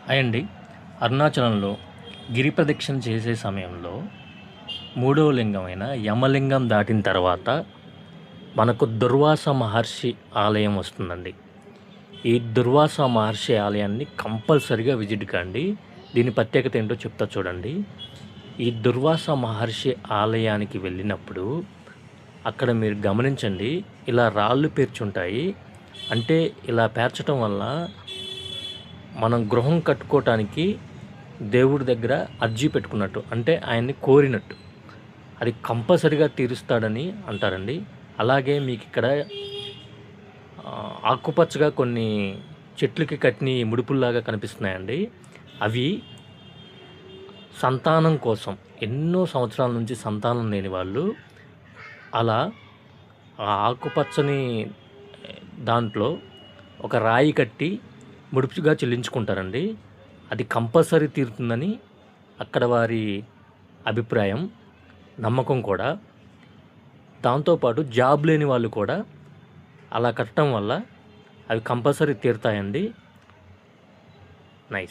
Hi అండి. అరుణాచలంలో గిరి ప్రదక్షిణ చేసే సమయంలో మూడవ లింగమైన యమలింగం దాటిన తర్వాత మనకు దుర్వాస మహర్షి ఆలయం వస్తుందండి. ఈ దుర్వాస మహర్షి ఆలయాన్ని కంపల్సరిగా విజిట్ కండి. దీని ప్రత్యేకత ఏంటో చెప్తా చూడండి. ఈ దుర్వాస మహర్షి ఆలయానికి వెళ్ళినప్పుడు అక్కడ మీరు గమనించండి, ఇలా రాళ్ళు పేర్చుంటాయి. అంటే ఇలా పేర్చడం వల్ల మనం గృహం కట్టుకోవటానికి దేవుడి దగ్గర అర్జీ పెట్టుకున్నట్టు, అంటే ఆయన్ని కోరినట్టు, అది కంపల్సరిగా తీరుస్తాడని అంటారండి. అలాగే మీకు ఇక్కడ ఆకుపచ్చగా కొన్ని చెట్లకి కట్టిన ముడుపుల్లాగా కనిపిస్తున్నాయండి. అవి సంతానం కోసం, ఎన్నో సంవత్సరాల నుంచి సంతానం లేని వాళ్ళు అలా ఆ ఆకుపచ్చని దాంట్లో ఒక రాయి కట్టి ముడుపుగా చెల్లించుకుంటారండి. అది కంపల్సరీ తీరుతుందని అక్కడ వారి అభిప్రాయం, నమ్మకం కూడా. దాంతోపాటు జాబ్ లేని వాళ్ళు కూడా అలా కట్టడం వల్ల అవి కంపల్సరీ తీరుతాయండి. నైస్.